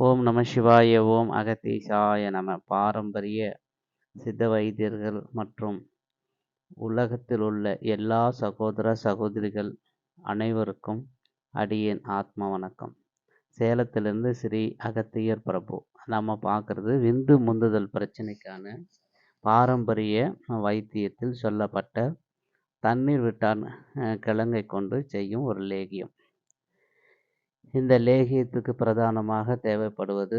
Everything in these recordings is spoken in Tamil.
ஓம் நம சிவாய ஓம் அகத்தீசாய நம. பாரம்பரிய சித்த வைத்தியர்கள் மற்றும் உலகத்தில் உள்ள எல்லா சகோதர சகோதரிகள் அனைவருக்கும் அடியேன் ஆத்ம வணக்கம். சேலத்திலிருந்து ஸ்ரீ அகத்தியர் பிரபு. நம்ம பார்க்குறது விந்து முந்துதல் பிரச்சனைக்கான பாரம்பரிய வைத்தியத்தில் சொல்லப்பட்ட தண்ணீர் விட்டான் கிழங்கை கொண்டு செய்யும் ஒரு லேகியம். இந்த லேகியத்துக்கு பிரதானமாக தேவைப்படுவது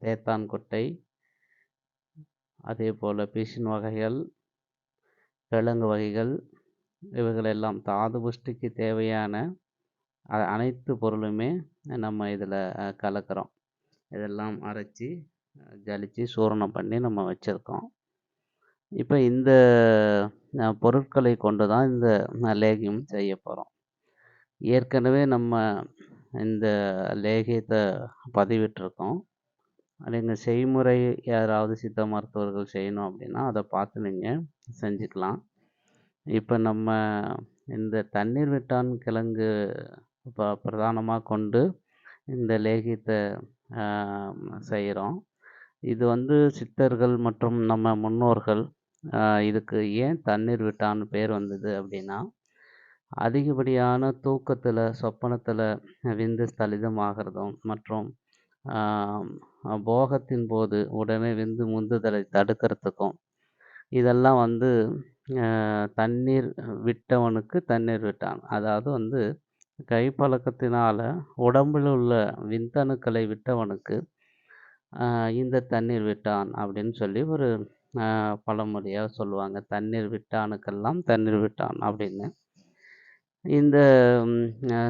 தேத்தான்கொட்டை, அதே போல் பிசின் வகைகள், கிழங்கு வகைகள், இவைகளெல்லாம் தாது புஷ்டிக்கு தேவையான அனைத்து பொருளுமே நம்ம இதில் கலக்கிறோம். இதெல்லாம் அரைச்சி ஜலிச்சு சூரணம் பண்ணி நம்ம வச்சுருக்கோம். இப்போ இந்த பொருட்களை கொண்டு தான் இந்த லேகியம் செய்ய போகிறோம். ஏற்கனவே நம்ம இந்த லேகியத்தை பதிவிட்டிருக்கோம். நீங்கள் செய்முறை யாராவது சித்த மருத்துவர்கள் செய்யணும் அப்படின்னா அதை பார்த்து நீங்கள் செஞ்சுக்கலாம். இப்போ நம்ம இந்த தண்ணீர் விட்டான் கிழங்கு பிரதானமாக கொண்டு இந்த லேகியத்தை செய்கிறோம். இது சித்தர்கள் மற்றும் நம்ம முன்னோர்கள் இதுக்கு ஏன் தண்ணீர் விட்டான்னு பேர் வந்தது அப்படின்னா, அதிகப்படியான தூக்கத்தில் சொப்பனத்தில் விந்து ஸ்தலிதமாகிறதும் மற்றும் போகத்தின் போது உடனே விந்து முந்துதலை தடுக்கிறதுக்கும் இதெல்லாம் தண்ணீர் விட்டவனுக்கு தண்ணீர் விட்டான். அதாவது கைப்பழக்கத்தினால உடம்பில் உள்ள விந்தணுக்களை விட்டவனுக்கு இந்த தண்ணீர் விட்டான் அப்படின்னு சொல்லி ஒரு பழமொழியாக சொல்லுவாங்க. தண்ணீர் விட்டானுக்கெல்லாம் தண்ணீர் விட்டான் அப்படின்னு. இந்த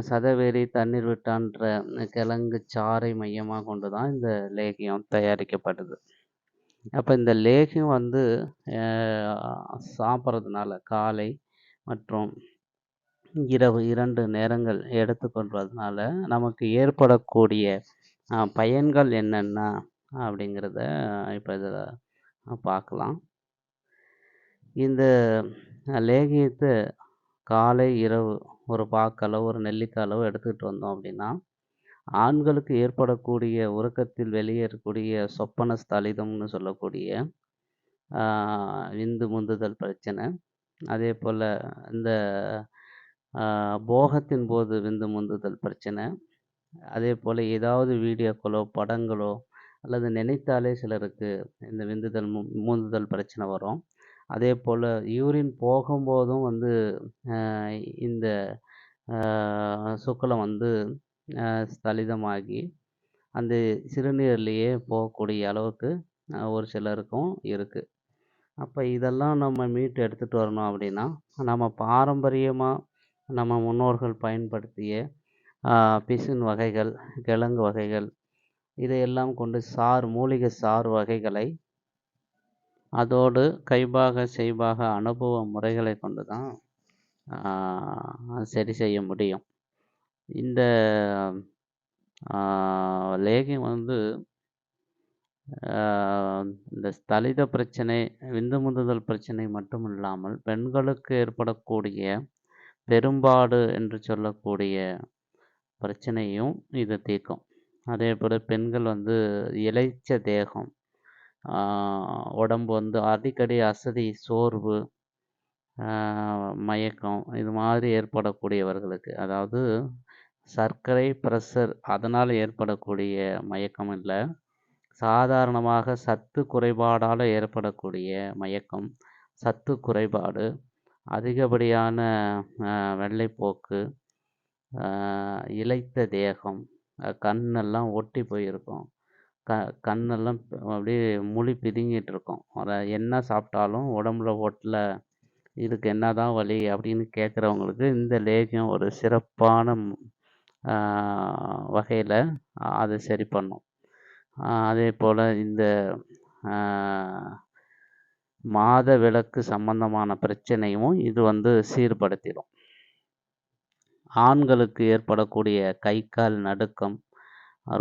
சதவேரி தண்ணீர் விட்டான்ற கிழங்கு சாறை மையமாக கொண்டு தான் இந்த லேகியம் தயாரிக்கப்படுது. அப்போ இந்த லேகியம் சாப்பிட்றதுனால காலை மற்றும் இரவு 2 நேரங்கள் எடுத்துக்கொள்வதனால நமக்கு ஏற்படக்கூடிய பயன்கள் என்னென்ன அப்படிங்கிறத இப்போ இதில் பார்க்கலாம். இந்த லேகியத்தை காலை இரவு ஒரு பாக்களவு ஒரு நெல்லிக்காய் எடுத்துக்கிட்டு வந்தோம் அப்படின்னா, ஆண்களுக்கு ஏற்படக்கூடிய உறக்கத்தில் வெளியேறக்கூடிய சொப்பன ஸ்தலிதம்னு சொல்லக்கூடிய விந்து முந்துதல் பிரச்சனை, அதே போல் இந்த போகத்தின் போது விந்து முந்துதல் பிரச்சனை, அதே போல் ஏதாவது வீடியோக்களோ படங்களோ அல்லது நினைத்தாலே சிலருக்கு இந்த விந்துதல் முந்துதல் பிரச்சனை வரும். அதே போல் யூரின் போகும்போதும் இந்த சுக்லம் ஸ்தலிதமாகி அந்த சிறுநீர்லேயே போகக்கூடிய அளவுக்கு ஒரு சிலருக்கும் இருக்குது. அப்போ இதெல்லாம் நம்ம மீட்டு எடுத்துகிட்டு வரணும் அப்படின்னா, நம்ம பாரம்பரியமாக நம்ம முன்னோர்கள் பயன்படுத்திய பிசின் வகைகள், கிழங்கு வகைகள், இதையெல்லாம் கொண்டு மூலிகை சாறு வகைகளை அதோடு கைபாக செய்பாக அனுபவ முறைகளை கொண்டு தான் சரி செய்ய முடியும். இந்த லேகியம் இந்த ஸ்தலித பிரச்சனை, விந்து முந்துதல் பிரச்சனை மட்டும் இல்லாமல் பெண்களுக்கு ஏற்படக்கூடிய பெரும்பாடு என்று சொல்லக்கூடிய பிரச்சனையும் இது தீர்க்கும். அதே போல் பெண்கள் இளைச்ச தேகம், உடம்பு அடிக்கடி அசதி, சோர்வு, மயக்கம் இது மாதிரி ஏற்படக்கூடியவர்களுக்கு, அதாவது சர்க்கரை, ப்ரெஷர் அதனால் ஏற்படக்கூடிய மயக்கம் இல்லை, சாதாரணமாக சத்து குறைபாடால் ஏற்படக்கூடிய மயக்கம், சத்து குறைபாடு, அதிகப்படியான வெள்ளைப்போக்கு, இளைத்த தேகம், கண்ணெல்லாம் ஒட்டி போயிருக்கும், கண்ணெல்லாம் அப்படியே முழி பிதுங்கிட்டு இருக்கும், என்ன சாப்பிட்டாலும் உடம்புல ஒட்டல, இதுக்கு என்ன தான் வலி அப்படின்னு கேட்குறவங்களுக்கு இந்த லேகியம் ஒரு சிறப்பான வகையில் அதை சரி பண்ணும். அதே போல் இந்த மாத விலக்கு சம்பந்தமான பிரச்சனையும் இது சீர்படுத்திடும். ஆண்களுக்கு ஏற்படக்கூடிய கை கால் நடுக்கம்,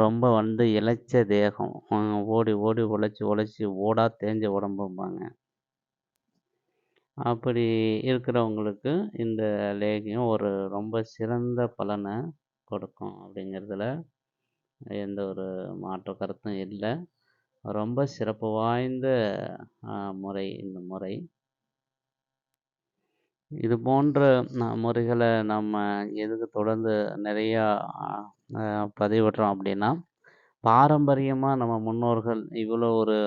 ரொம்ப இளைச்ச தேகம், ஓடி ஓடி உழைச்சி ஓடா தேஞ்ச உடம்பும்பாங்க, அப்படி இருக்கிறவங்களுக்கு இந்த லேகியம் ஒரு ரொம்ப சிறந்த பலனை கொடுக்கும் அப்படிங்கிறதுல எந்த ஒரு மாற்று கருத்தும் இல்ல. ரொம்ப சிறப்பு வாய்ந்த முறை இந்த முறை. இது போன்ற முறைகள நம்ம எதுக்கு தொடர்ந்து நிறையா அ பதிவிடுறோம் அப்படின்னா, பாரம்பரியமா நம்ம முன்னோர்கள் இவ்வளோ ஒரு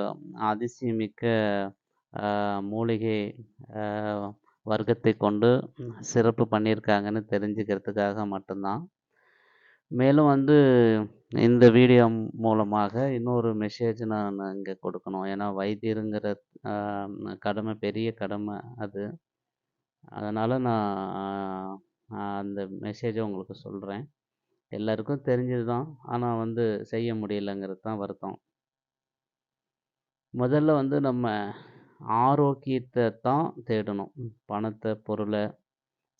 அதிசயமிக்க மூலிகை அ வர்க்கத்தை கொண்டு சிறப்பு பண்ணியிருக்காங்கன்னு தெரிஞ்சுக்கிறதுக்காக மட்டும்தான். மேலும் வந்து இந்த வீடியோ மூலமாக இன்னொரு மெசேஜ் நான் இங்க கொடுக்கணும். ஏன்னா வைத்தியருங்கிற அ கடமை பெரிய கடமை அது. அதனால நான் அந்த மெசேஜ உங்களுக்கு சொல்றேன். எல்லாருக்கும் தெரிஞ்சது தான். ஆனா வந்து செய்ய முடியலங்கிறது தான் வருத்தம். முதல்ல வந்து நம்ம ஆரோக்கியத்த தான் தேடணும். பணத்த, பொருள,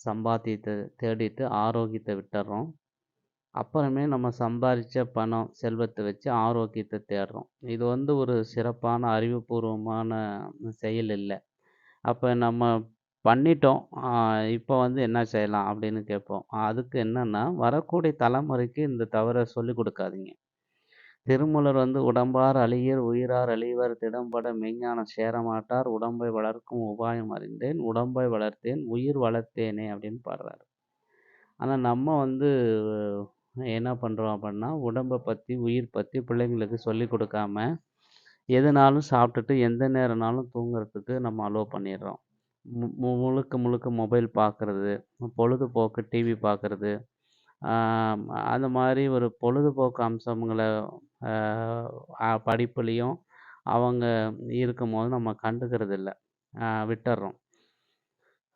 சம்பாத்தியத்த தேடிட்டு ஆரோக்கியத்த விட்டுர்றோம். அப்புறமே நம்ம சம்பாரிச்ச பணம், செல்வத்த வச்சு ஆரோக்கியத்த தேடுறோம். இது வந்து ஒரு சிறப்பான அறிவுபூர்வமான செயல் இல்ல. அப்ப நம்ம பண்ணிட்டோம். இப்ப வந்து என்ன செய்யலாம் அப்படின்னு கேட்போம். அதுக்கு என்னன்னா, வரக்கூடிய தலைமுறைக்கு இந்த தவற சொல்லிக் குடுக்காதீங்க. திருமூலர் வந்து "உடம்பார் அழியர் உயிரார் அழிவர் திடம்பட மெய்ஞ்ஞானம் சேரமாட்டார் உடம்பை வளர்க்கும் உபாயம் அறிந்தேன் உடம்பை வளர்த்தேன் உயிர் வளர்த்தேனே" அப்படின்னு பாடுறாரு. ஆனா நம்ம வந்து என்ன பண்றோம் அப்படின்னா, உடம்ப பத்தி, உயிர் பத்தி பிள்ளைங்களுக்கு சொல்லிக் குடுக்காம, எதுனாலும் சாப்பிட்டுட்டு எந்த நேரம்னாலும் தூங்குறதுக்கு நம்ம அலோவ் பண்ணிடுறோம். முழுக்க முழுக்க மொபைல் பார்க்கறது, பொழுதுபோக்கு டிவி பார்க்கறது, அந்த மாரி ஒரு பொழுதுபோக்கு அம்சங்கள படிப்புலயும் அவங்க இருக்கும்போது நம்ம கண்டுக்கிறதில்ல. விட்டுர்றோம்.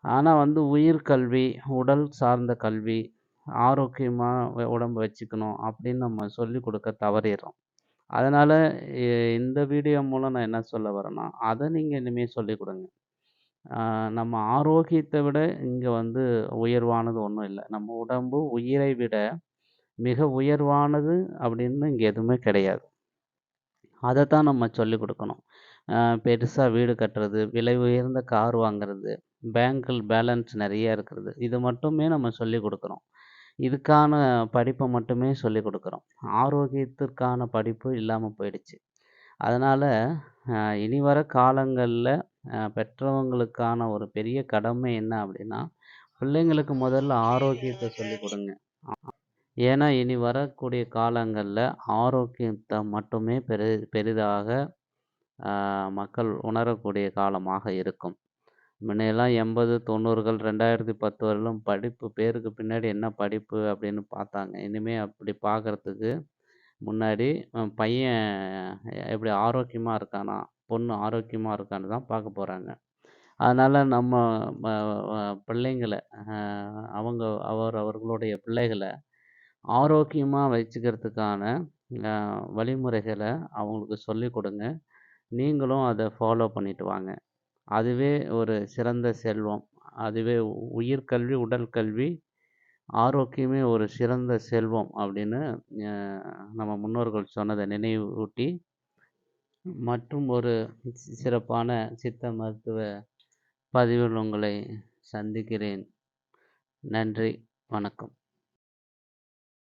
ஆனா வந்து உயிர் கல்வி, உடல் சார்ந்த கல்வி, ஆரோக்கியமா உடம்ப வச்சுக்கணும் அப்படின்னு நம்ம சொல்லிக் குடுக்க தவறிர்றோம். அதனால இ இந்த வீடியோ மூலம் நான் என்ன சொல்ல வரேன்னா, அத நீங்க இனிமே சொல்லிக் குடுங்க. நம்ம ஆரோக்கியத்த விட இங்க வந்து உயர்வானது ஒண்ணும் இல்ல. நம்ம உடம்பு உயிரை விட மிக உயர்வானது அப்படின்னு இங்க எதுவுமே கிடையாது. அதத்தான் நம்ம சொல்லிக் குடுக்கணும். பெருசா வீடு கட்டுறது, விலை உயர்ந்த கார் வாங்குறது, பேங்க்கில் பேலன்ஸ் நெறைய இருக்கிறது. இது மட்டுமே நம்ம சொல்லிக் குடுக்குறோம். இதுக்கான படிப்ப மட்டுமே சொல்லிக் குடுக்குறோம். ஆரோக்கியத்திற்கான படிப்பு இல்லாம போயிடுச்சு. அதனால இனி வர காலங்கள்ல பெற்றவங்களுக்கான ஒரு பெரிய கடமை என்ன அப்படின்னா, பிள்ளைங்களுக்கு முதல்ல ஆரோக்கியத்த சொல்லிக் குடுங்க. ஏன்னா, இனி வரக்கூடிய காலங்கள்ல ஆரோக்கியத்த மட்டுமே பெரிதாக மக்கள் உணரக்கூடிய காலமாக இருக்கும். முன்னையெல்லாம் 80, 90கள் 2010 வரையிலும் படிப்பு பேருக்கு பின்னாடி என்ன படிப்பு அப்படின்னு பார்த்தாங்க. இனிமே அப்படி பார்க்கறதுக்கு முன்னாடி பையன் எப்படி ஆரோக்கியமா இருக்கானா, பொண்ணு ஆரோக்கியமா இருக்கான்னு தான் பார்க்க போறாங்க. அதனால நம்ம ம அ பிள்ளைங்கள அவர்களுடைய பிள்ளைகள ஆரோக்கியமா வச்சுக்கிறதுக்கான அ வழிமுறைகள அவங்களுக்கு சொல்லிக் கொடுங்க. நீங்களும் அத ஃபாலோ பண்ணிட்டு வாங்க. அதுவே ஒரு சிறந்த செல்வம். அதுவே உயிர் கல்வி, உடல் கல்வி, ஆரோக்கியமே ஒரு சிறந்த செல்வம் அப்படின்னு அ நம்ம முன்னோர்கள் சொன்னத நினைவூட்டி, மற்றும் ஒரு சிறப்பான சித்த மருத்துவ பதிவில் உங்களை சந்திக்கிறேன். நன்றி. வணக்கம்.